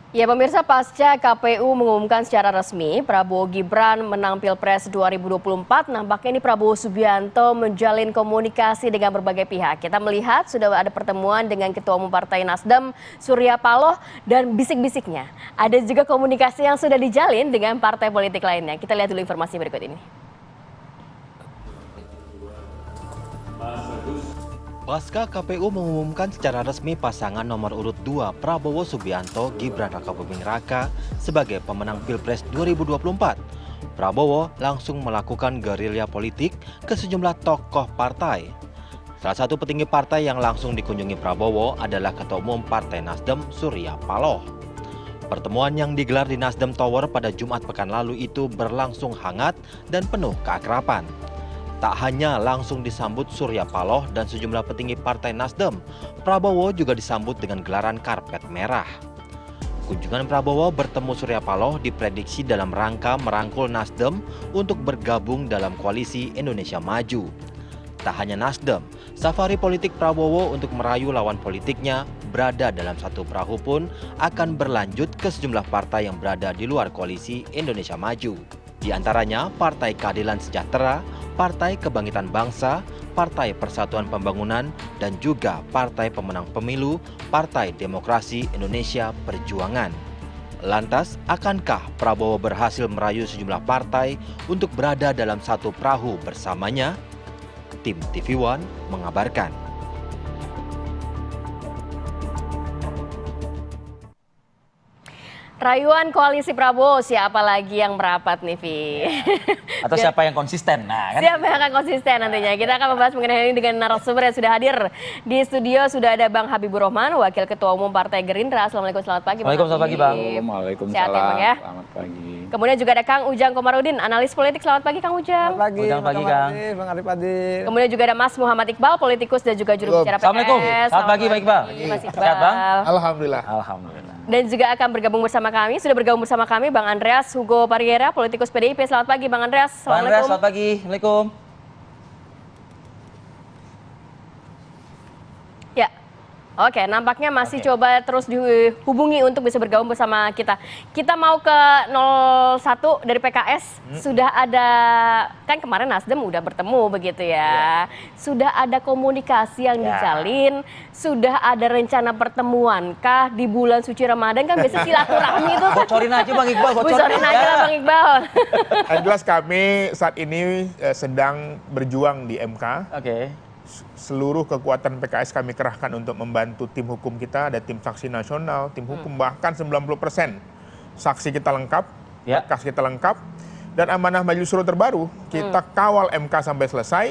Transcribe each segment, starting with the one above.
Ya pemirsa, pasca KPU mengumumkan secara resmi Prabowo Gibran menang Pilpres 2024, nampaknya ini Prabowo Subianto menjalin komunikasi dengan berbagai pihak. Kita melihat sudah ada pertemuan dengan Ketua Umum Partai Nasdem, Surya Paloh, dan bisik-bisiknya. Ada juga komunikasi yang sudah dijalin dengan partai politik lainnya. Kita lihat dulu informasi berikut ini. Pasca KPU mengumumkan secara resmi pasangan nomor urut 2 Prabowo Subianto Gibran Rakabuming Raka sebagai pemenang Pilpres 2024. Prabowo langsung melakukan gerilya politik ke sejumlah tokoh partai. Salah satu petinggi partai yang langsung dikunjungi Prabowo adalah Ketua Umum Partai Nasdem Surya Paloh. Pertemuan yang digelar di Nasdem Tower pada Jumat pekan lalu itu berlangsung hangat dan penuh keakraban. Tak hanya langsung disambut Surya Paloh dan sejumlah petinggi Partai Nasdem, Prabowo juga disambut dengan gelaran karpet merah. Kunjungan Prabowo bertemu Surya Paloh diprediksi dalam rangka merangkul Nasdem untuk bergabung dalam koalisi Indonesia Maju. Tak hanya Nasdem, safari politik Prabowo untuk merayu lawan politiknya berada dalam satu perahu pun akan berlanjut ke sejumlah partai yang berada di luar koalisi Indonesia Maju. Di antaranya Partai Keadilan Sejahtera, Partai Kebangkitan Bangsa, Partai Persatuan Pembangunan, dan juga Partai Pemenang Pemilu, Partai Demokrasi Indonesia Perjuangan. Lantas, akankah Prabowo berhasil merayu sejumlah partai untuk berada dalam satu perahu bersamanya? Tim TV One mengabarkan. Rayuan koalisi Prabowo, siapa lagi yang merapat nih, Vi? Atau siapa yang konsisten? Nah, kan? Siapa yang akan konsisten nantinya? Kita akan membahas mengenai ini dengan narasumber yang sudah hadir. Di studio sudah ada Bang Habibur Rahman, Wakil Ketua Umum Partai Gerindra. Assalamualaikum, selamat pagi. Waalaikumsalam, selamat pagi, Bang. Waalaikumsalam, sehat ya, Bang, ya? Selamat pagi. Kemudian juga ada Kang Ujang Komarudin, analis politik. Selamat pagi, Kang Ujang. Selamat pagi, Ujang pagi, Kang. Bang Arif Adil. Kemudian juga ada Mas Muhammad Iqbal, politikus dan juga juru bicara PKS. Assalamualaikum. Selamat pagi, Pak Iqbal. Mas Iqbal. Sehat, Bang? Alhamdulillah. Alhamdulillah. Dan juga akan bergabung bersama kami, sudah bergabung bersama kami Bang Andreas Hugo Pariera, politikus PDIP. Selamat pagi, Bang Andreas. Bang Andreas, selamat pagi. Assalamualaikum. Ya, oke, nampaknya masih coba terus dihubungi untuk bisa bergabung bersama kita. Kita mau ke 01 dari PKS. Sudah ada, kan kemarin Nasdem udah bertemu begitu ya. Sudah ada komunikasi yang dijalin, sudah ada rencana pertemuan kah di bulan suci Ramadan, kan biasa silaturahmi itu. Bocorin aja, Bang Iqbal. Bocorin aja lah, Bang Iqbal. Yang jelas kami saat ini sedang berjuang di MK. Oke. Seluruh kekuatan PKS kami kerahkan untuk membantu tim hukum kita, ada tim saksi nasional, tim hukum bahkan 90% saksi kita lengkap, berkas kita lengkap, dan amanah Majelis Syuro terbaru kita kawal MK sampai selesai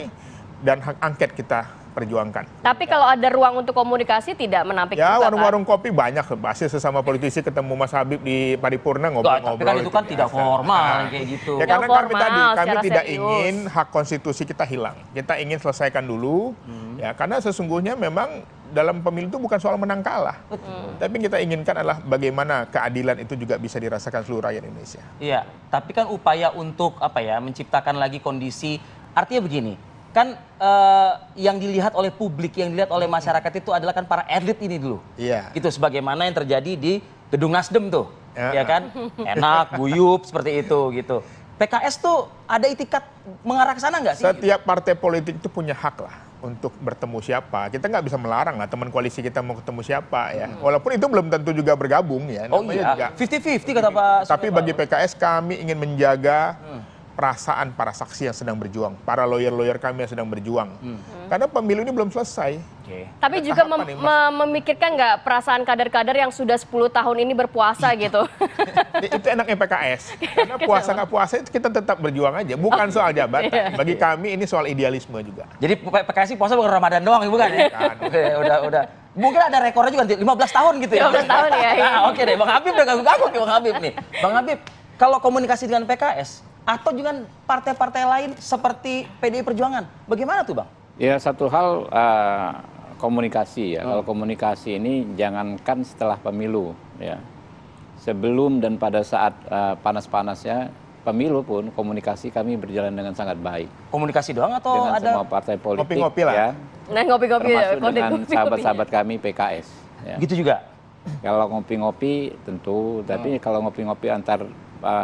dan hak angket kita perjuangkan. Tapi kalau ada ruang untuk komunikasi tidak menampik Ya, juga, warung-warung kopi banyak, pasti sesama politisi ketemu Mas Habib di Paripurna ngobrol-ngobrol. Tapi kan itu kan tidak formal kayak gitu. Ya Yang karena kami formal, tadi, kami secara tidak serius. ingin hak konstitusi kita hilang. Kita ingin selesaikan dulu, ya karena sesungguhnya memang dalam pemilu itu bukan soal menang kalah. Tapi kita inginkan adalah bagaimana keadilan itu juga bisa dirasakan seluruh rakyat Indonesia. Iya, tapi kan upaya untuk apa ya, menciptakan lagi kondisi, artinya begini, kan yang dilihat oleh publik, yang dilihat oleh masyarakat itu adalah kan para elit ini dulu. Iya. Gitu, sebagaimana yang terjadi di Gedung Nasdem tuh, Ya. ya kan? Enak, guyup, seperti itu gitu. PKS tuh ada itikat mengarah ke sana nggak sih? Setiap partai politik itu punya hak lah untuk bertemu siapa. Kita nggak bisa melarang lah teman koalisi kita mau ketemu siapa ya. Walaupun itu belum tentu juga bergabung ya. Oh namanya juga. iya, 50-50 kata Pak. Tapi bagi PKS kami ingin menjaga perasaan para saksi yang sedang berjuang, para lawyer-lawyer kami yang sedang berjuang. Karena pemilu ini belum selesai. Tapi juga tahapan nih, Mas. memikirkan nggak perasaan kader-kader yang sudah 10 tahun ini berpuasa gitu. Itu enaknya PKS. Karena puasa nggak puasa itu kita tetap berjuang aja. Bukan soal jabatan. Bagi kami ini soal idealisme juga. Jadi PKS puasa bukan Ramadan doang, bukan ya? Bukan. Oke, udah. Mungkin ada rekornya juga 15 tahun gitu ya. 15 tahun ya. Nah, oke deh, Bang Habib udah ganggu-ganggu nih Bang Habib nih. Bang Habib, kalau komunikasi dengan PKS atau dengan partai-partai lain seperti PDI Perjuangan, bagaimana tuh Bang? Ya, satu hal komunikasi ya. Kalau komunikasi ini jangankan setelah pemilu ya. Sebelum dan pada saat panas-panasnya pemilu pun komunikasi kami berjalan dengan sangat baik. Komunikasi doang atau Dengan ada semua partai politik Ngopi-ngopi lah. ya. Nah, ngopi-ngopi ya. Termasuk dengan sahabat-sahabat kami PKS. Ya. gitu juga? Kalau ngopi-ngopi tentu, tapi kalau ngopi-ngopi antar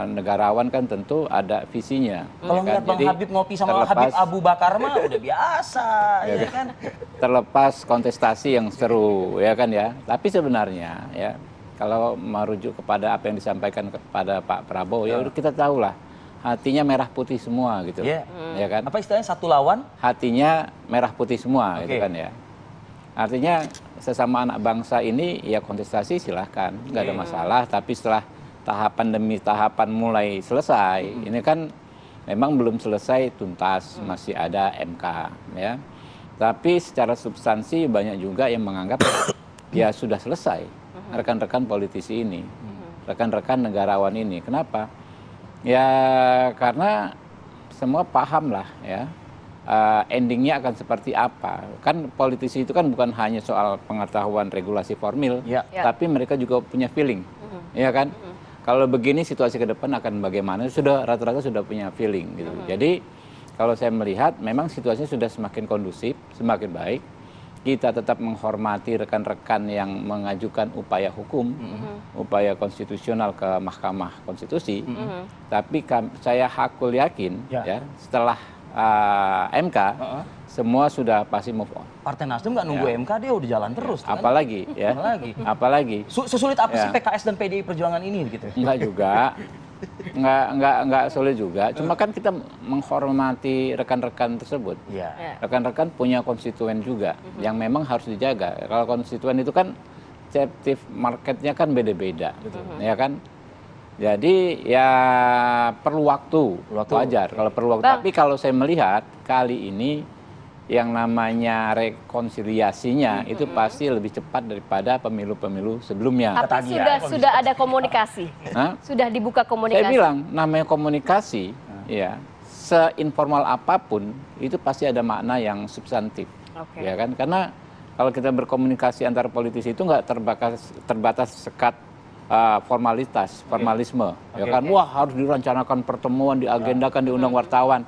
negarawan kan tentu ada visinya. Kalau ya kan? ngeliat Bang Jadi, Habib ngopi sama Habib Abu Bakar mah udah biasa, ya kan? terlepas kontestasi yang seru, ya kan ya. Tapi sebenarnya ya kalau merujuk kepada apa yang disampaikan kepada Pak Prabowo, ya udah kita tahulah hatinya merah putih semua gitu, Iya. ya kan. Apa istilahnya satu lawan? Hatinya merah putih semua, gitu Oke. kan ya. Artinya sesama anak bangsa ini ya kontestasi silahkan, nggak ada masalah. Tapi setelah tahapan demi tahapan mulai selesai, ini kan memang belum selesai tuntas, masih ada MK, ya. Tapi secara substansi banyak juga yang menganggap ya sudah selesai rekan-rekan politisi ini, rekan-rekan negarawan ini. Kenapa? Ya karena semua paham lah ya. Endingnya akan seperti apa. Kan politisi itu kan bukan hanya soal pengetahuan regulasi formil, Ya. tapi mereka juga punya feeling, ya kan? Kalau begini situasi ke depan akan bagaimana? Sudah rata-rata sudah punya feeling gitu. Jadi kalau saya melihat memang situasinya sudah semakin kondusif, semakin baik. Kita tetap menghormati rekan-rekan yang mengajukan upaya hukum, upaya konstitusional ke Mahkamah Konstitusi. Tapi saya hakul yakin ya setelah MK semua sudah pasti move on. Partai Nasdem nggak nunggu MK, dia udah jalan terus. Kan? Apalagi ya? Apalagi? Sesulit apa sih PKS dan PDI Perjuangan ini gitu? Enggak juga. Enggak sulit juga. Cuma kan kita menghormati rekan-rekan tersebut. Iya. Rekan-rekan punya konstituen juga yang memang harus dijaga. Kalau konstituen itu kan captive marketnya kan beda-beda, ya kan? Jadi ya perlu waktu. Wajar kalau perlu waktu. Bang. Tapi kalau saya melihat kali ini yang namanya rekonsiliasinya itu pasti lebih cepat daripada pemilu-pemilu sebelumnya. Tapi sudah ada komunikasi. Hah? Sudah dibuka komunikasi. Saya bilang namanya komunikasi, ya seinformal apapun itu pasti ada makna yang substantif, Oke. ya kan? Karena kalau kita berkomunikasi antar politisi itu nggak terbatas sekat formalisme, ya kan? Wah harus direncanakan pertemuan, diagendakan, diundang wartawan.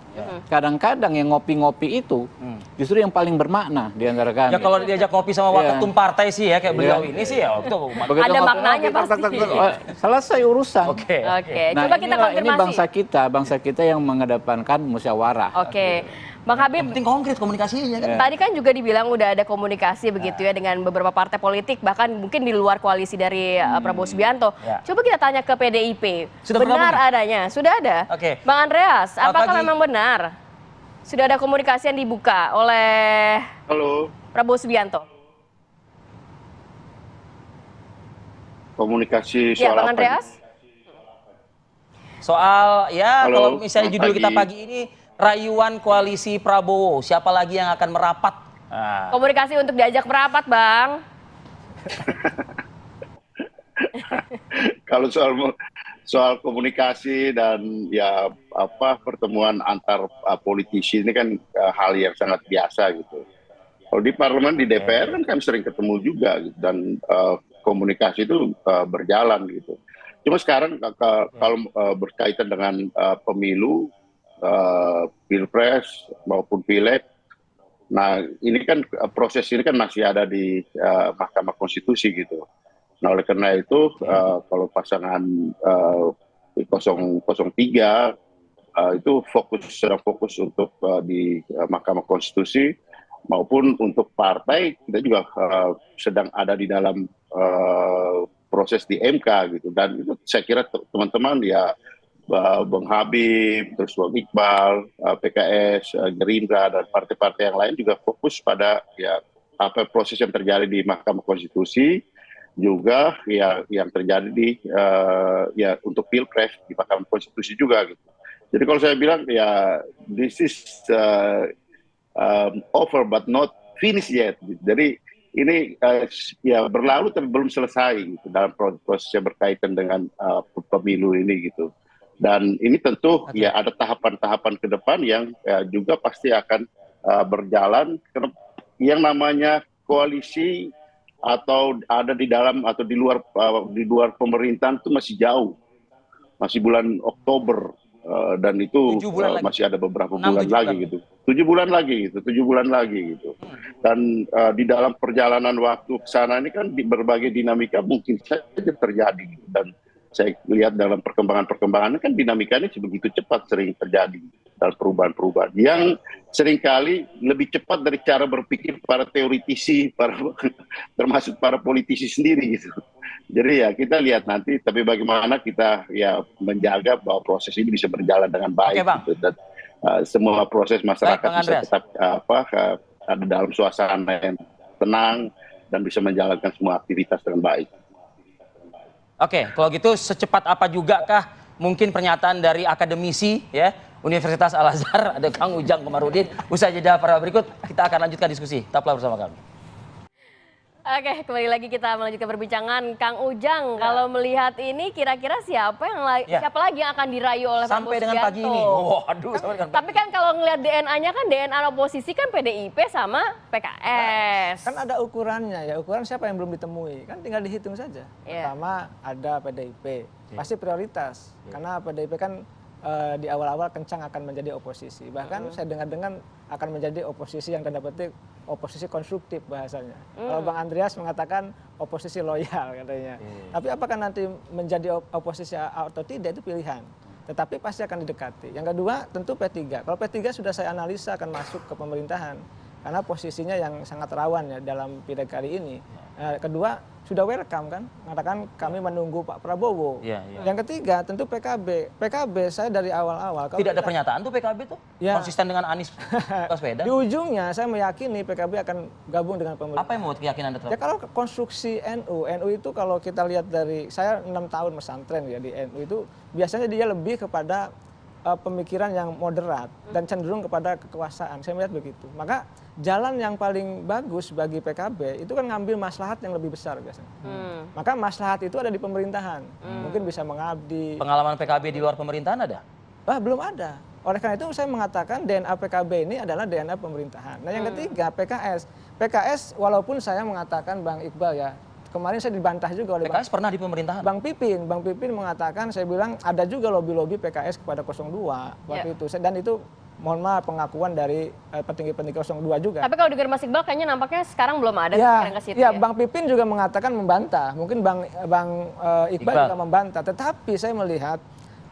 Kadang-kadang yang ngopi-ngopi itu justru yang paling bermakna di antara kami. Ya kalau diajak ngopi sama waketum partai sih ya kayak beliau ini sih ya. Itu Begitu Ada ngopi, maknanya tak, tak, tak, tak, selesai urusan. Oke. Oke, Nah, coba kita ini konfirmasi. bangsa kita yang mengedepankan musyawarah. Oke. Bang Habib, Yang penting konkret komunikasinya kan. tadi kan juga dibilang udah ada komunikasi begitu ya dengan beberapa partai politik, bahkan mungkin di luar koalisi dari Prabowo Subianto. Ya. Coba kita tanya ke PDIP. Sudah benar bergabung? adanya? Sudah ada. Oke. Bang Andreas, Selamat apakah pagi. memang benar sudah ada komunikasi yang dibuka oleh Halo, Prabowo Subianto? komunikasi Ya, soal Bang apa? Andreas? Soal ya Halo, kalau misalnya selamat judul kita pagi. pagi ini rayuan koalisi Prabowo, siapa lagi yang akan merapat? Nah, Komunikasi untuk diajak merapat, Bang. Kalau soal komunikasi dan ya apa pertemuan antar politisi ini kan hal yang sangat biasa gitu. Kalau di parlemen di DPR kan kami sering ketemu juga gitu, dan komunikasi itu berjalan gitu. Cuma sekarang kalau berkaitan dengan pemilu, pilpres maupun pileg, nah ini kan proses ini kan masih ada di Mahkamah Konstitusi gitu. Nah oleh karena itu kalau pasangan 003 itu sedang fokus untuk di Mahkamah Konstitusi, maupun untuk partai kita juga sedang ada di dalam proses di MK gitu. Dan itu saya kira teman-teman ya Bang Habib, terus Bang Iqbal, PKS, Gerindra dan partai-partai yang lain juga fokus pada ya apa proses yang terjadi di Mahkamah Konstitusi, juga ya yang terjadi di ya untuk pilpres di Mahkamah Konstitusi juga gitu. Jadi kalau saya bilang ya this is over but not finished yet. Gitu. Jadi ini ya berlalu tapi belum selesai gitu dalam proses yang berkaitan dengan pemilu ini gitu. Dan ini tentu ya ada tahapan-tahapan ke depan yang juga pasti akan berjalan. Yang namanya koalisi atau ada di dalam atau di luar pemerintahan itu masih jauh, masih bulan Oktober dan itu masih ada beberapa bulan lagi gitu. 7 bulan lagi gitu, 7 bulan lagi gitu. Dan di dalam perjalanan waktu ke sana ini kan berbagai dinamika mungkin saja terjadi gitu. Dan saya lihat dalam perkembangan-perkembangannya kan dinamikanya sebegitu cepat sering terjadi dalam perubahan-perubahan yang seringkali lebih cepat dari cara berpikir para teoritisi, termasuk para politisi sendiri gitu. Jadi ya kita lihat nanti, tapi bagaimana kita ya menjaga bahwa proses ini bisa berjalan dengan baik. Oke, Bang. Gitu. Dan semua proses masyarakat Baik, Bang bisa Andreas. tetap ada dalam suasana yang tenang dan bisa menjalankan semua aktivitas dengan baik. Oke, kalau gitu secepat apa juga kah mungkin pernyataan dari akademisi ya Universitas Al-Azhar, ada Kang Ujang Komarudin. Usai jeda para berikut, kita akan lanjutkan diskusi. Tetaplah bersama kami. Oke, kembali lagi kita melanjutkan perbincangan. Kang Ujang, kalau melihat ini kira-kira siapa lagi yang akan dirayu oleh Prabowo Sampai dengan pagi ini. Subianto? Sampai dengan Tapi kan kalau ngelihat DNA-nya kan DNA oposisi kan PDIP sama PKS. Kan ada ukurannya ya, ukuran siapa yang belum ditemui, kan tinggal dihitung saja. Iya. Pertama ada PDIP, pasti prioritas, karena PDIP kan di awal-awal kencang akan menjadi oposisi. Bahkan saya dengar-dengar akan menjadi oposisi yang tanda petik oposisi konstruktif bahasanya. Kalau Bang Andreas mengatakan oposisi loyal katanya. Tapi apakah nanti menjadi oposisi atau tidak itu pilihan. Tetapi pasti akan didekati. Yang kedua tentu P3. Kalau P3 sudah saya analisa akan masuk ke pemerintahan. Karena posisinya yang sangat rawan ya dalam pileg kali ini. Kedua, sudah welcome kan, mengatakan kami menunggu Pak Prabowo. Iya, iya. Yang ketiga, tentu PKB. PKB saya dari awal-awal. Tidak ada pernyataan tuh PKB tuh Ya. konsisten dengan Anies Baswedan. Di ujungnya saya meyakini PKB akan gabung dengan pemerintah. Apa yang membuat keyakinan Anda? Ya kalau konstruksi NU itu kalau kita lihat dari, saya 6 tahun pesantren ya di NU itu, biasanya dia lebih kepada pemikiran yang moderat dan cenderung kepada kekuasaan. Saya melihat begitu. Maka jalan yang paling bagus bagi PKB itu kan ngambil maslahat yang lebih besar biasanya. Maka maslahat itu ada di pemerintahan. Mungkin bisa mengabdi. Pengalaman PKB di luar pemerintahan ada? Belum ada. Oleh karena itu saya mengatakan DNA PKB ini adalah DNA pemerintahan. Nah yang ketiga PKS. PKS walaupun saya mengatakan Bang Iqbal ya, kemarin saya dibantah juga oleh PKS pernah di pemerintahan? Bang Pipin mengatakan, saya bilang ada juga lobby-lobby PKS kepada 02 waktu itu. Dan itu mohon maaf pengakuan dari petinggi-petinggi 02 juga. Tapi kalau dengar Mas Iqbal kayaknya nampaknya sekarang belum ada pikiran ke situ ya. Bang Pipin juga mengatakan membantah. Mungkin Bang Iqbal juga membantah. Tetapi saya melihat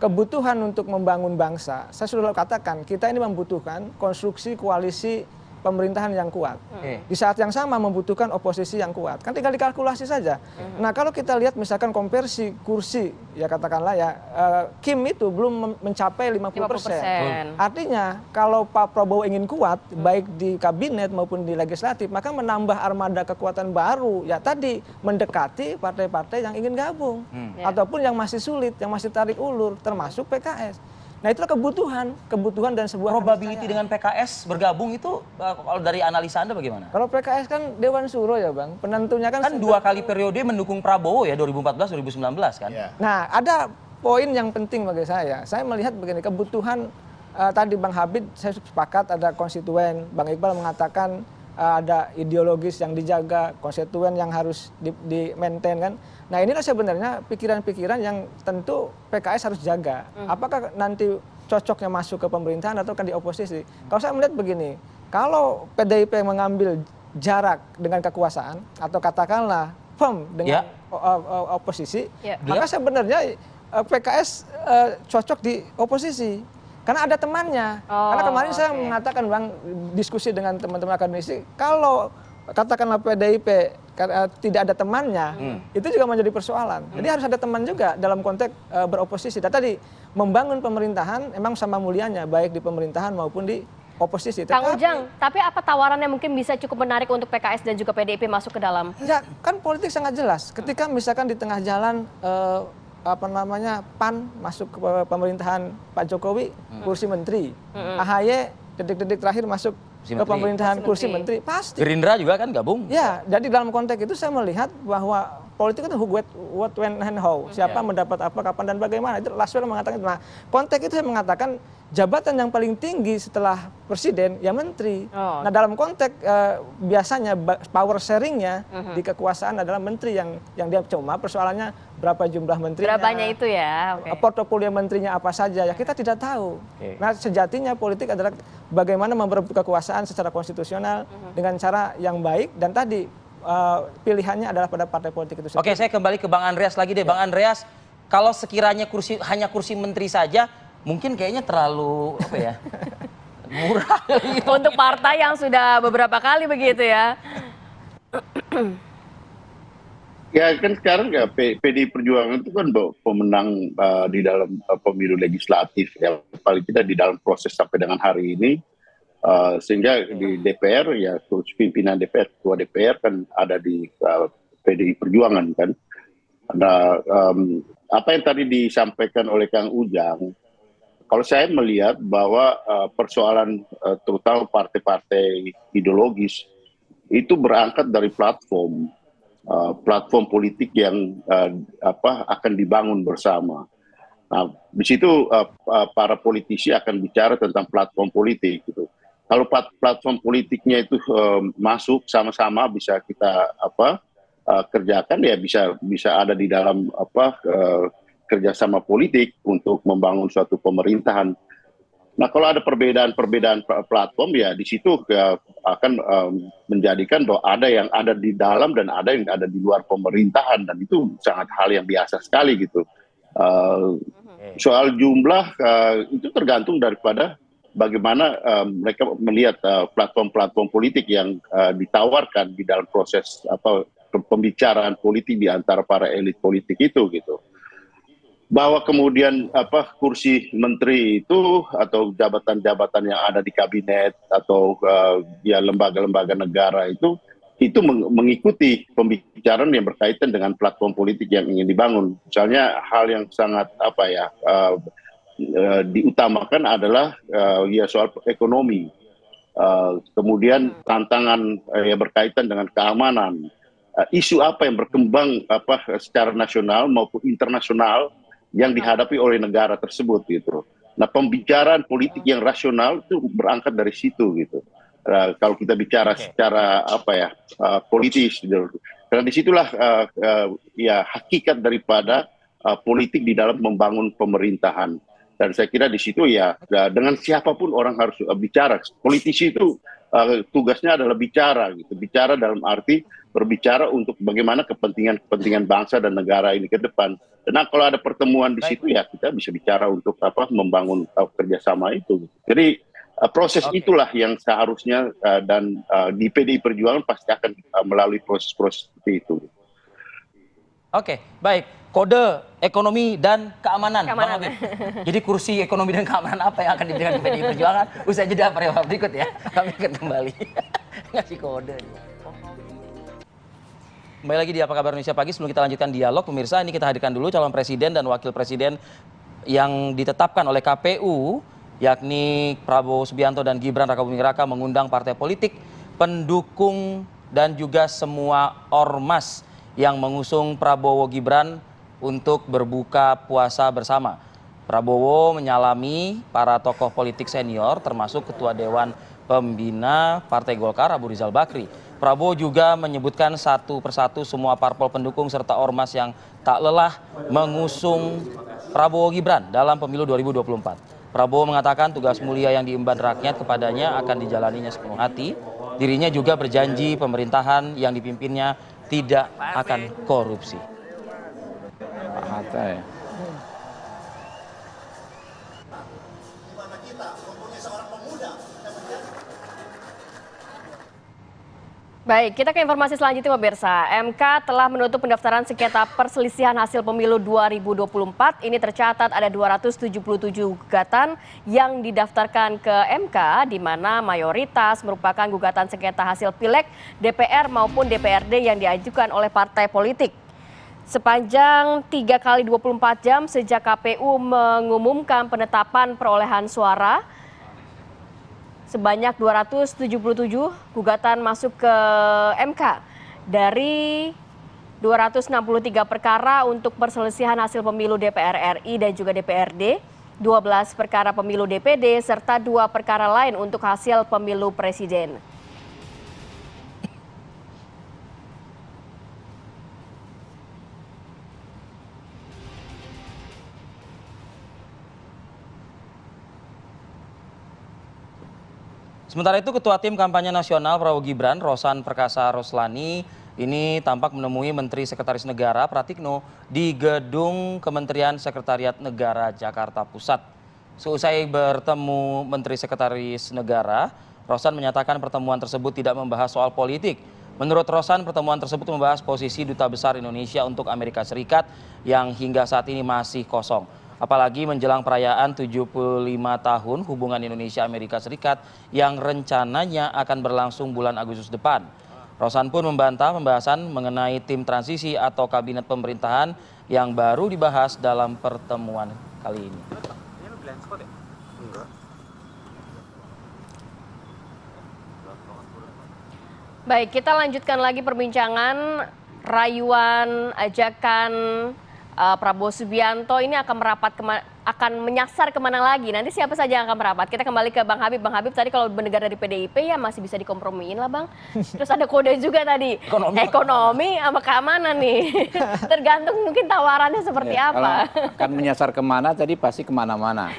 kebutuhan untuk membangun bangsa. Saya sudah katakan kita ini membutuhkan konstruksi koalisi pemerintahan yang kuat. Di saat yang sama membutuhkan oposisi yang kuat. Kan tinggal dikalkulasi saja. Nah kalau kita lihat misalkan konversi kursi, ya katakanlah ya, Kim itu belum mencapai 50%. Artinya kalau Pak Prabowo ingin kuat, baik di kabinet maupun di legislatif, maka menambah armada kekuatan baru. Ya tadi, mendekati partai-partai yang ingin gabung. Ataupun yang masih sulit, yang masih tarik ulur, termasuk PKS. Nah itulah kebutuhan dan sebuah probability dengan PKS bergabung itu kalau dari analisa Anda bagaimana? Kalau PKS kan Dewan Suro ya Bang, penentunya kan 2 kali periode mendukung Prabowo ya 2014-2019 kan? Nah ada poin yang penting bagi saya melihat begini, kebutuhan tadi Bang Habib saya sepakat ada konstituen, Bang Iqbal mengatakan ada ideologis yang dijaga, konstituen yang harus di-maintain kan. Nah inilah sebenarnya pikiran-pikiran yang tentu PKS harus jaga. Apakah nanti cocoknya masuk ke pemerintahan atau kan di oposisi? Kalau saya melihat begini, kalau PDIP mengambil jarak dengan kekuasaan atau katakanlah firm dengan oposisi, maka sebenarnya PKS cocok di oposisi. Karena ada temannya. Karena kemarin saya mengatakan Bang, diskusi dengan teman-teman akademisi, kalau katakanlah PDIP tidak ada temannya, itu juga menjadi persoalan. Jadi harus ada teman juga dalam konteks beroposisi. Dan tadi membangun pemerintahan emang sama mulianya, baik di pemerintahan maupun di oposisi. Kang Ujang, tapi apa tawaran yang mungkin bisa cukup menarik untuk PKS dan juga PDIP masuk ke dalam? Ya, kan politik sangat jelas. Ketika misalkan di tengah jalan PAN masuk ke pemerintahan Pak Jokowi, kursi menteri. AHY detik-detik terakhir masuk ke pemerintahan kursi menteri, pasti. Gerindra juga kan gabung? Ya, jadi dalam konteks itu saya melihat bahwa politik itu who, what, when, and how. Siapa mendapat apa, kapan, dan bagaimana. Itu Laswell mengatakan itu. Nah, konteks itu saya mengatakan jabatan yang paling tinggi setelah presiden ya menteri. Nah, dalam konteks biasanya power sharingnya di kekuasaan adalah menteri yang dia cuma persoalannya berapa jumlah menterinya. Berapanya itu ya. Portofolio menterinya apa saja ya kita tidak tahu. Nah, sejatinya politik adalah bagaimana merebut kekuasaan secara konstitusional dengan cara yang baik dan tadi pilihannya adalah pada partai politik itu sendiri. Oke, saya kembali ke Bang Andreas lagi deh. Bang Andreas, kalau sekiranya hanya kursi menteri saja, mungkin kayaknya terlalu apa ya? Murah. Untuk partai yang sudah beberapa kali begitu ya. Ya kan sekarang ya PDI Perjuangan itu kan pemenang di dalam pemilu legislatif ya, paling tidak di dalam proses sampai dengan hari ini, sehingga di DPR ya pimpinan DPR, ketua DPR kan ada di PDI Perjuangan kan. Nah, apa yang tadi disampaikan oleh Kang Ujang, kalau saya melihat bahwa persoalan terutama partai-partai ideologis itu berangkat dari platform politik yang akan dibangun bersama. Nah, di situ para politisi akan bicara tentang platform politik gitu. Kalau platform politiknya itu masuk sama-sama bisa kita kerjakan ya bisa ada di dalam kerjasama politik untuk membangun suatu pemerintahan. Nah, kalau ada perbedaan platform ya di situ akan menjadikan bahwa ada yang ada di dalam dan ada yang ada di luar pemerintahan, dan itu sangat hal yang biasa sekali gitu. Soal jumlah itu tergantung daripada bagaimana mereka melihat platform-platform politik yang ditawarkan di dalam proses pembicaraan politik di antara para elit politik itu gitu. Bahwa kemudian kursi menteri itu atau jabatan-jabatan yang ada di kabinet atau ya lembaga-lembaga negara itu mengikuti pembicaraan yang berkaitan dengan platform politik yang ingin dibangun. Misalnya hal yang sangat diutamakan adalah ya soal ekonomi, kemudian tantangan yang berkaitan dengan keamanan, isu apa yang berkembang secara nasional maupun internasional yang dihadapi oleh negara tersebut gitu. Nah, pembicaraan politik yang rasional itu berangkat dari situ gitu. Kalau kita bicara secara politis gitu. Karena disitulah ya hakikat daripada politik di dalam membangun pemerintahan. Dan saya kira di situ ya dengan siapapun orang harus bicara. Politisi itu tugasnya adalah bicara gitu. Bicara dalam arti berbicara untuk bagaimana kepentingan bangsa dan negara ini ke depan. Nah, kalau ada pertemuan di situ ya kita bisa bicara untuk membangun kerjasama itu. Jadi proses itulah yang seharusnya dan di PDI Perjuangan pasti akan melalui proses-proses seperti itu. Oke, baik. Kode ekonomi dan keamanan. Bang Habib. Jadi kursi ekonomi dan keamanan apa yang akan diberikan ke PDI Perjuangan? Usai jeda pada berikut ya. Kami akan kembali. Ngasih kode. Kembali lagi di Apa Kabar Indonesia Pagi. Sebelum kita lanjutkan dialog, pemirsa, ini kita hadirkan dulu calon presiden dan wakil presiden yang ditetapkan oleh KPU, yakni Prabowo Subianto dan Gibran Rakabuming Raka, mengundang partai politik, pendukung, dan juga semua ormas yang mengusung Prabowo Gibran untuk berbuka puasa bersama. Prabowo menyalami para tokoh politik senior, termasuk Ketua Dewan Pembina Partai Golkar Abu Rizal Bakri. Prabowo juga menyebutkan satu persatu semua parpol pendukung serta ormas yang tak lelah mengusung Prabowo Gibran dalam pemilu 2024. Prabowo mengatakan tugas mulia yang diemban rakyat kepadanya akan dijalaninya sepenuh hati. Dirinya juga berjanji pemerintahan yang dipimpinnya tidak akan korupsi. Pak Hatta ya. Baik, kita ke informasi selanjutnya pemirsa. MK telah menutup pendaftaran sengketa perselisihan hasil pemilu 2024. Ini tercatat ada 277 gugatan yang didaftarkan ke MK, di mana mayoritas merupakan gugatan sengketa hasil Pileg, DPR maupun DPRD yang diajukan oleh partai politik. Sepanjang 3 kali 24 jam sejak KPU mengumumkan penetapan perolehan suara, sebanyak 277 gugatan masuk ke MK. Dari 263 perkara untuk perselisihan hasil pemilu DPR RI dan juga DPRD, 12 perkara pemilu DPD, serta 2 perkara lain untuk hasil pemilu presiden. Sementara itu Ketua Tim Kampanye Nasional Prabowo Gibran, Rosan Perkasa Roslani, ini tampak menemui Menteri Sekretaris Negara Pratikno di Gedung Kementerian Sekretariat Negara Jakarta Pusat. Seusai bertemu Menteri Sekretaris Negara, Rosan menyatakan pertemuan tersebut tidak membahas soal politik. Menurut Rosan, pertemuan tersebut membahas posisi Duta Besar Indonesia untuk Amerika Serikat yang hingga saat ini masih kosong. Apalagi menjelang perayaan 75 tahun hubungan Indonesia-Amerika Serikat yang rencananya akan berlangsung bulan Agustus depan. Rosan pun membantah pembahasan mengenai tim transisi atau kabinet pemerintahan yang baru dibahas dalam pertemuan kali ini. Baik, kita lanjutkan lagi perbincangan rayuan ajakan Prabowo Subianto ini akan menyasar kemana lagi? Nanti siapa saja yang akan merapat? Kita kembali ke Bang Habib. Bang Habib tadi kalau mendengar dari PDIP ya masih bisa dikompromiin lah Bang. Terus ada kode juga tadi. Ekonomi sama keamanan nih. Tergantung mungkin tawarannya seperti apa. Akan menyasar kemana tadi pasti kemana-mana.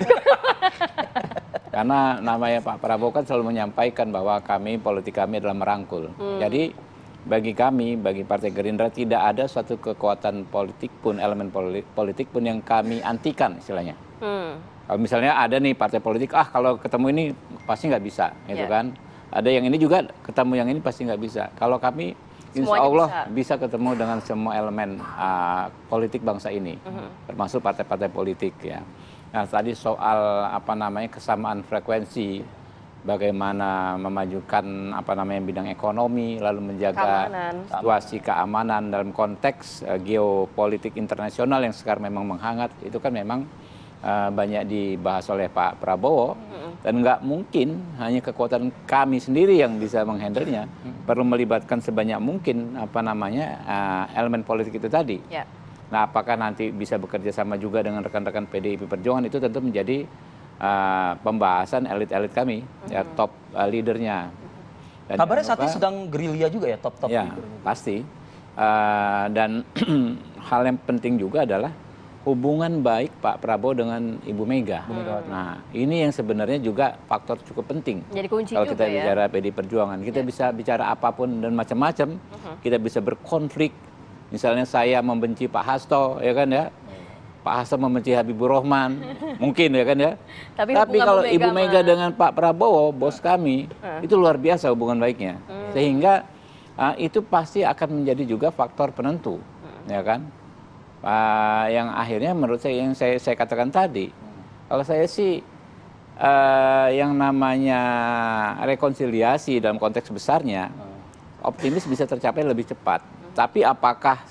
Karena namanya Pak Prabowo kan selalu menyampaikan bahwa politik kami adalah merangkul. Jadi bagi kami, bagi Partai Gerindra tidak ada suatu kekuatan politik pun, elemen politik pun yang kami antikan istilahnya. Kalau misalnya ada nih partai politik, kalau ketemu ini pasti nggak bisa, gitu kan. Ada yang ini juga ketemu yang ini pasti nggak bisa. Kalau kami insya Allah bisa ketemu dengan semua elemen politik bangsa ini, termasuk partai-partai politik ya. Nah tadi soal kesamaan frekuensi, bagaimana memajukan bidang ekonomi, lalu menjaga situasi keamanan dalam konteks geopolitik internasional yang sekarang memang menghangat, itu kan memang banyak dibahas oleh Pak Prabowo, dan nggak mungkin hanya kekuatan kami sendiri yang bisa menghandlenya, perlu melibatkan sebanyak mungkin elemen politik itu tadi. Nah apakah nanti bisa bekerja sama juga dengan rekan-rekan PDIP Perjuangan, itu tentu menjadi pembahasan elit-elit kami, ya top leadernya. Dan kabarnya saat ini sedang gerilya juga ya top ya, leadernya. Pasti. Dan hal yang penting juga adalah hubungan baik Pak Prabowo dengan Ibu Mega. Nah ini yang sebenarnya juga faktor cukup penting. Jadi kunci kalau kita juga bicara PDI Perjuangan, kita bisa bicara apapun dan macam-macam, kita bisa berkonflik. Misalnya saya membenci Pak Hasto, ya kan ya. Pak Hasto membenci Habibur Rahman, mungkin ya kan ya. Tapi kalau Ibu Mega dengan Pak Prabowo, bos kami, itu luar biasa hubungan baiknya. Sehingga itu pasti akan menjadi juga faktor penentu, ya kan. Yang akhirnya menurut saya, yang saya katakan tadi, kalau saya sih yang namanya rekonsiliasi dalam konteks besarnya, optimis bisa tercapai lebih cepat. Tapi apakah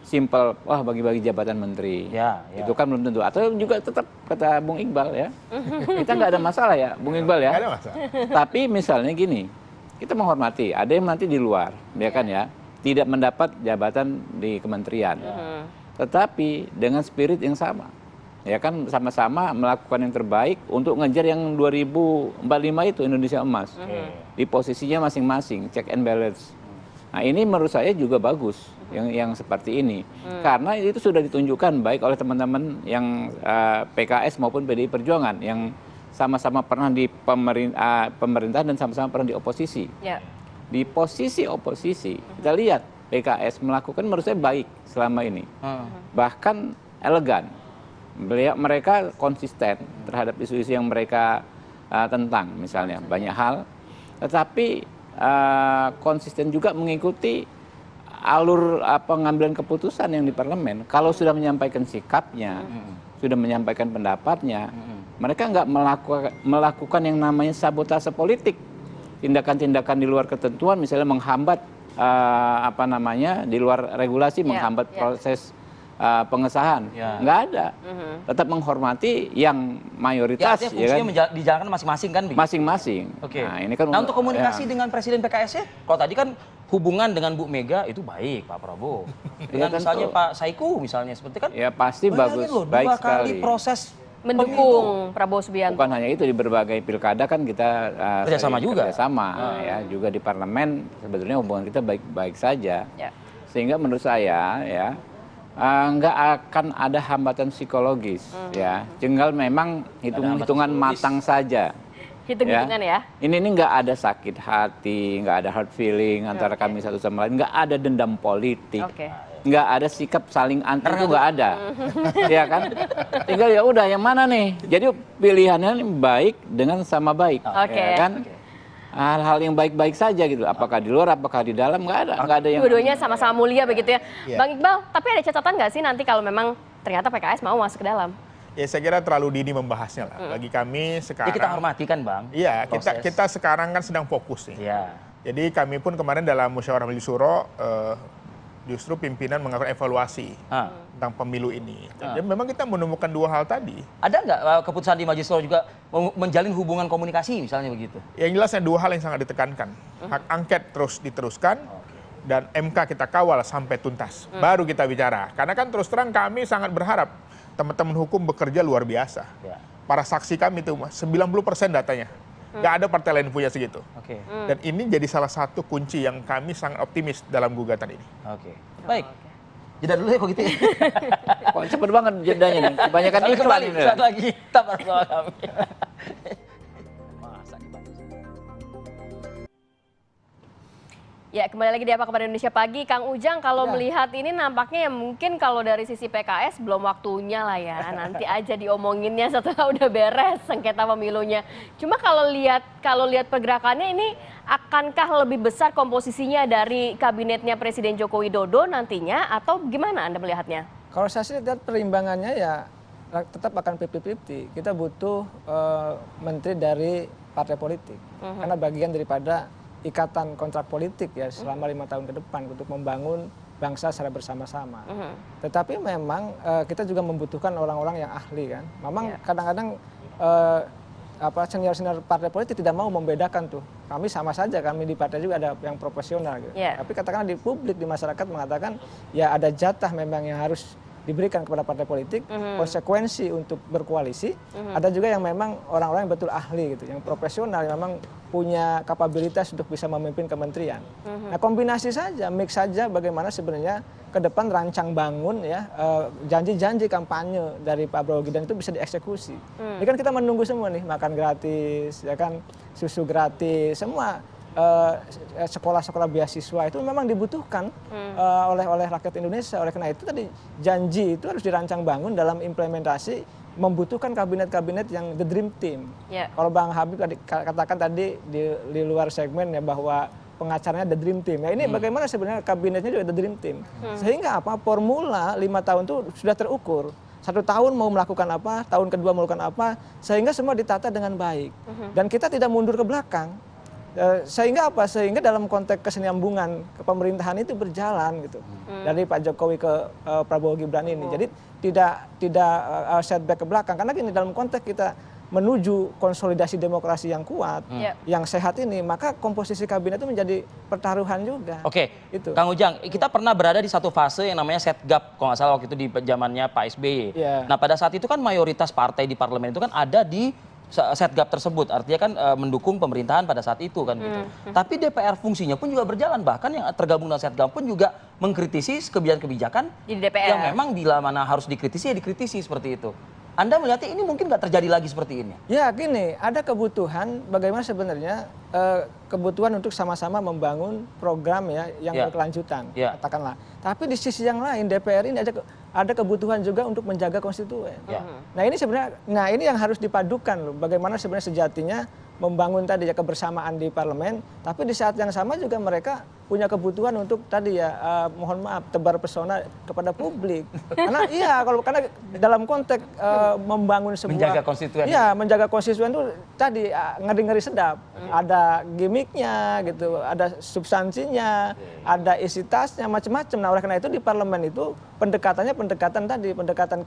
simpel, bagi-bagi jabatan menteri, itu kan belum tentu. Atau juga tetap kata Bung Iqbal ya, kita nggak ada masalah ya, Bung Iqbal ya. Tapi misalnya gini, kita menghormati, ada yang nanti di luar, ya kan ya, tidak mendapat jabatan di kementerian, tetapi dengan spirit yang sama, ya kan, sama-sama melakukan yang terbaik untuk ngejar yang 2045 itu Indonesia emas, di posisinya masing-masing, check and balance. Nah ini menurut saya juga bagus yang seperti ini, karena itu sudah ditunjukkan baik oleh teman-teman yang PKS maupun PDI Perjuangan yang sama-sama pernah di pemerintahan dan sama-sama pernah di oposisi. Di posisi oposisi kita lihat PKS melakukan menurut saya baik selama ini, bahkan elegan. Mereka konsisten terhadap isu-isu yang mereka tentang, misalnya banyak hal, tetapi konsisten juga mengikuti alur pengambilan keputusan yang di parlemen. Kalau sudah menyampaikan sikapnya, sudah menyampaikan pendapatnya, mereka nggak melakukan yang namanya sabotase politik, tindakan-tindakan di luar ketentuan, misalnya menghambat di luar regulasi, menghambat proses pengesahan, nggak ada. Tetap menghormati yang mayoritas, ya fungsinya kan? Dijalankan masing-masing kan? Masing-masing. Oke. Nah, ini kan untuk komunikasi dengan Presiden PKS-nya, kalau tadi kan hubungan dengan Bu Mega itu baik Pak Prabowo. Dengan tentu. misalnya Pak Saiku misalnya seperti kan. Ya pasti bayangin bagus, loh, baik dua kali sekali. proses Mendukung Prabowo Subianto. Bukan hanya itu, di berbagai pilkada kan kita Kerjasama sering juga. kerjasama, ya juga di parlemen sebetulnya hubungan kita baik-baik saja. Ya. Sehingga menurut saya ya nggak akan ada hambatan psikologis, ya. Tinggal memang hitung-hitungan psikologis. matang saja. Hitung-hitungan ya. Ini nggak ada sakit hati, nggak ada hard feeling antara kami satu sama lain, nggak ada dendam politik, Oke. nggak ada sikap saling anti, itu nggak ada, ya kan? Tinggal ya udah yang mana nih. Jadi pilihannya ini baik dengan sama baik, Oke. ya kan? Hal-hal yang baik-baik saja gitu. Apakah di luar, apakah di dalam, nggak ada yang. Dua-duanya sama-sama mulia begitu ya. Bang Iqbal, tapi ada catatan nggak sih nanti kalau memang ternyata PKS mau masuk ke dalam? Ya saya kira terlalu dini membahasnya lah. Bagi kami Ya sekarang. kita hormati kan Bang. Iya, proses. kita sekarang kan sedang fokus nih. Ya. Jadi kami pun kemarin dalam musyawarah majelis syuro justru pimpinan melakukan evaluasi tentang pemilu ini. Jadi memang kita menemukan dua hal tadi. Ada nggak keputusan di Majelis Syuro juga menjalin hubungan komunikasi misalnya begitu? Yang jelasnya dua hal yang sangat ditekankan. Hak angket terus diteruskan dan MK kita kawal sampai tuntas. Baru kita bicara. Karena kan terus terang kami sangat berharap teman-teman hukum bekerja luar biasa. Ya. Para saksi kami itu 90% datanya. Nggak ada partai lain punya segitu. Oke. Dan ini jadi salah satu kunci yang kami sangat optimis dalam gugatan ini. Oke. Baik. Jeda dulu ya kok gitu ya. Kok cepet banget jedanya nih. Kebanyakan Kami iklan kembali ini. saat lagi tetap bersama kami. Masa dibantu sih? Ya, kembali lagi di Apa Kabar Indonesia Pagi. Kang Ujang, kalau melihat ini nampaknya ya mungkin kalau dari sisi PKS belum waktunya lah ya. Nanti aja diomonginnya setelah udah beres sengketa pemilunya. Cuma kalau lihat pergerakannya ini akankah lebih besar komposisinya dari kabinetnya Presiden Joko Widodo nantinya atau gimana Anda melihatnya? Kalau saya sih lihat perimbangannya ya tetap akan 50-50. Kita butuh menteri dari partai politik. Karena bagian daripada ikatan kontrak politik ya selama 5 tahun ke depan untuk membangun bangsa secara bersama-sama. Tetapi memang kita juga membutuhkan orang-orang yang ahli kan. Memang kadang-kadang senior-senior partai politik tidak mau membedakan tuh. Kami sama saja, kami di partai juga ada yang profesional gitu. Tapi katakanlah di publik, di masyarakat mengatakan ya ada jatah memang yang harus diberikan kepada partai politik, konsekuensi untuk berkoalisi. Ada juga yang memang orang-orang yang betul ahli gitu, yang profesional, yang memang punya kapabilitas untuk bisa memimpin kementerian. Nah kombinasi saja, mix saja bagaimana sebenarnya ke depan rancang bangun ya janji-janji kampanye dari Pak Prabowo Gibran itu bisa dieksekusi. Ini kan kita menunggu semua nih, makan gratis, ya kan, susu gratis, semua. Sekolah-sekolah beasiswa itu memang dibutuhkan oleh rakyat Indonesia. Oleh karena itu tadi janji itu harus dirancang bangun dalam implementasi, membutuhkan kabinet-kabinet yang the dream team. Kalau Bang Habib katakan tadi di luar segmen ya bahwa pengacaranya the dream team. Ya ini bagaimana sebenarnya kabinetnya juga the dream team. Sehingga apa formula 5 tahun itu sudah terukur. 1 tahun mau melakukan apa, tahun kedua melakukan apa, sehingga semua ditata dengan baik. Dan kita tidak mundur ke belakang. Sehingga apa? Sehingga dalam konteks kesinambungan kepemerintahan itu berjalan gitu. Dari Pak Jokowi ke Prabowo Gibran ini. Jadi tidak setback ke belakang. Karena gini, dalam konteks kita menuju konsolidasi demokrasi yang kuat, yang sehat ini, maka komposisi kabinet itu menjadi pertaruhan juga. Oke, Itu. Kang Ujang, kita pernah berada di satu fase yang namanya setgap, kalau nggak salah waktu itu di zamannya Pak SBY. Nah pada saat itu kan mayoritas partai di parlemen itu kan ada di setgap tersebut, artinya kan mendukung pemerintahan pada saat itu kan gitu. Tapi DPR fungsinya pun juga berjalan, bahkan yang tergabung dalam setgap pun juga mengkritisi kebijakan-kebijakan Di DPR. yang memang bila mana harus dikritisi ya dikritisi seperti itu. Anda melihatnya ini mungkin nggak terjadi lagi seperti ini? Ya gini, ada kebutuhan bagaimana sebenarnya kebutuhan untuk sama-sama membangun program ya yang berkelanjutan, katakanlah. Tapi di sisi yang lain DPR ini ada kebutuhan juga untuk menjaga konstituen. Nah ini sebenarnya, ini yang harus dipadukan loh. Bagaimana sebenarnya sejatinya membangun tadi ya kebersamaan di parlemen, tapi di saat yang sama juga mereka punya kebutuhan untuk tadi ya mohon maaf tebar pesona kepada publik. Karena karena dalam konteks membangun sebuah menjaga konstituen. Iya, menjaga konstituen itu tadi ngeri-ngeri sedap. Ada gimmicknya gitu, ada substansinya, ada isi tasnya macam-macam. Nah oleh karena itu di parlemen itu pendekatan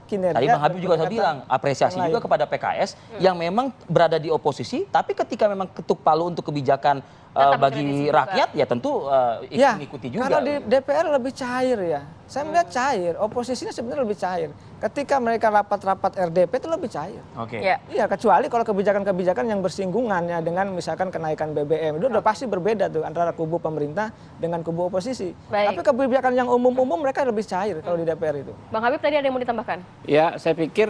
kinerja. Tadi Bang Habib juga saya bilang apresiasi juga kepada PKS yang memang berada di oposisi, tapi ketika memang ketuk palu untuk kebijakan bagi rakyat ya tentu mengikuti juga. Karena di DPR lebih cair ya. Saya melihat cair, oposisinya sebenarnya lebih cair. Ketika mereka rapat-rapat RDP itu lebih cair. Oke. Iya, kecuali kalau kebijakan-kebijakan yang bersinggungan ya dengan misalkan kenaikan BBM. Itu udah pasti berbeda tuh antara kubu pemerintah dengan kubu oposisi. Baik. Tapi kebijakan yang umum-umum mereka lebih cair kalau di DPR itu. Bang Habib tadi ada yang mau ditambahkan? Ya, saya pikir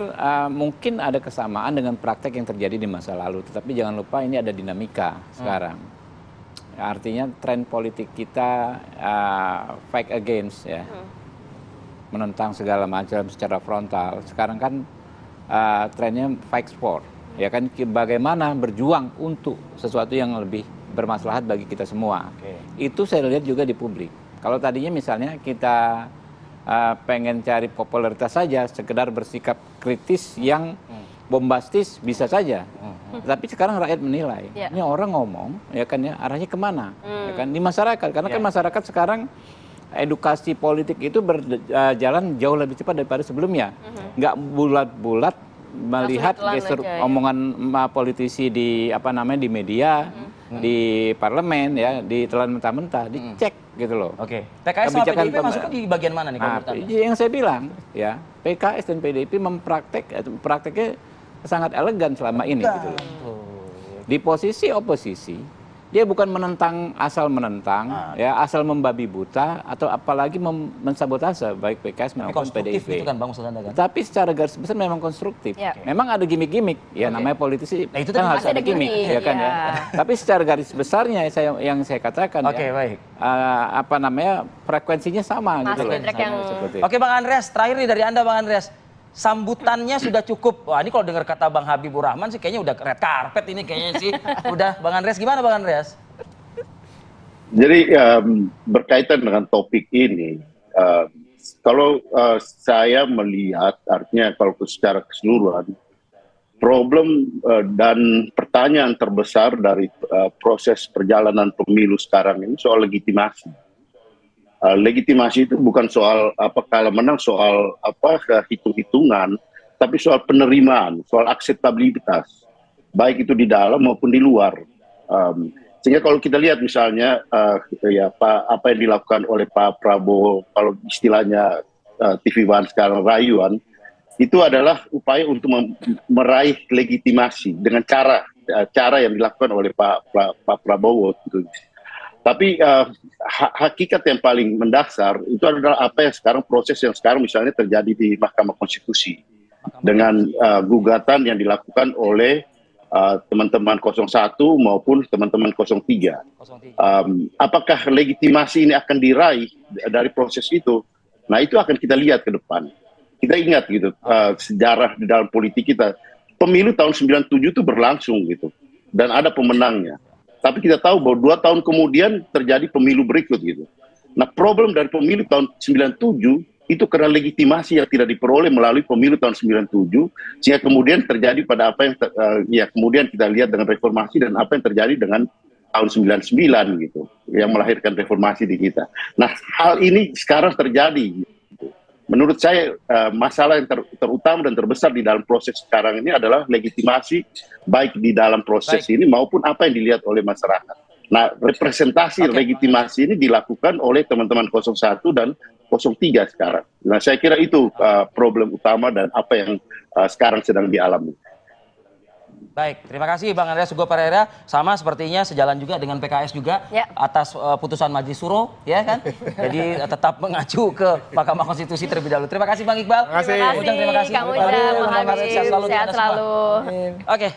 mungkin ada kesamaan dengan praktek yang terjadi di masa lalu. Tetapi jangan lupa ini ada dinamika sekarang. Artinya tren politik kita fight against ya. Menentang segala macam secara frontal. Sekarang kan trennya fight for, ya kan, bagaimana berjuang untuk sesuatu yang lebih bermaslahat bagi kita semua. Itu saya lihat juga di publik. Kalau tadinya misalnya kita pengen cari popularitas saja, sekedar bersikap kritis yang bombastis bisa saja. Tapi sekarang rakyat menilai, ini orang ngomong, ya kan ya, arahnya kemana, ya kan, di masyarakat. Karena kan masyarakat sekarang edukasi politik itu berjalan jauh lebih cepat daripada sebelumnya. Nggak bulat-bulat melihat gestur omongan politisi di di media, di parlemen ya, ditelan mentah-mentah, dicek gitu loh. Oke. PKS sama PDIP masuknya di bagian mana nih kalau menurut Anda? Yang saya bilang ya, PKS dan PDIP prakteknya sangat elegan selama ini gitu loh. Di posisi oposisi dia bukan menentang, ya, asal membabi buta atau apalagi mensabotase baik PKS maupun PDIP. Itu kan Bang Sultan kan? Tapi secara garis besar memang konstruktif. Memang ada gimmick-gimmick, ya namanya politisi. Nah, itu kan harus ada gimmick, ya kan ya. Tapi secara garis besarnya yang saya katakan baik. Frekuensinya sama gitu loh. Oke, Bang Andreas, terakhir nih dari Anda Bang Andreas. Sambutannya sudah cukup. Wah, ini kalau dengar kata Bang Habibur Rahman sih kayaknya udah red carpet ini kayaknya sih. Udah, Bang Andreas gimana Bang Andreas? Jadi berkaitan dengan topik ini, kalau saya melihat artinya kalau secara keseluruhan, problem dan pertanyaan terbesar dari proses perjalanan pemilu sekarang ini soal legitimasi. Legitimasi itu bukan soal kalau menang soal hitung-hitungan, tapi soal penerimaan, soal akseptabilitas, baik itu di dalam maupun di luar. Sehingga kalau kita lihat misalnya apa yang dilakukan oleh Pak Prabowo, kalau istilahnya TV One sekarang rayuan, itu adalah upaya untuk meraih legitimasi dengan cara yang dilakukan oleh Pak Prabowo. Gitu. Tapi hakikat yang paling mendasar itu adalah apa yang sekarang proses yang sekarang misalnya terjadi di Mahkamah Konstitusi dengan gugatan yang dilakukan oleh teman-teman 01 maupun teman-teman 03. Apakah legitimasi ini akan diraih dari proses itu? Nah, itu akan kita lihat ke depan. Kita ingat gitu sejarah di dalam politik kita. Pemilu tahun 97 itu berlangsung gitu dan ada pemenangnya. Tapi kita tahu bahwa 2 tahun kemudian terjadi pemilu berikut gitu. Nah, problem dari pemilu tahun 97 itu karena legitimasi yang tidak diperoleh melalui pemilu tahun 97, sehingga kemudian terjadi pada apa yang kemudian kita lihat dengan reformasi dan apa yang terjadi dengan tahun 99 gitu, yang melahirkan reformasi di kita. Nah, hal ini sekarang terjadi. Menurut saya masalah yang terutama dan terbesar di dalam proses sekarang ini adalah legitimasi baik di dalam proses ini maupun apa yang dilihat oleh masyarakat. Nah, representasi legitimasi ini dilakukan oleh teman-teman 01 dan 03 sekarang. Nah, saya kira itu problem utama dan apa yang sekarang sedang dialami. Baik, terima kasih Bang Andreas Hugo Pereira. Sama sepertinya sejalan juga dengan PKS juga atas putusan Majelis Suro, ya kan? Jadi tetap mengacu ke Mahkamah Konstitusi terlebih dahulu. Terima kasih Bang Iqbal. Terima kasih. Terima kasih Kang Ujang, Bang Habib, sehat selalu. Oke.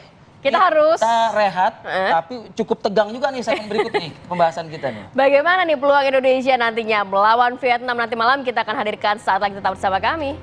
Kita harus rehat, tapi cukup tegang juga nih segmen berikut nih pembahasan kita nih. Bagaimana nih peluang Indonesia nantinya melawan Vietnam nanti malam, kita akan hadirkan saat lagi, tetap bersama kami.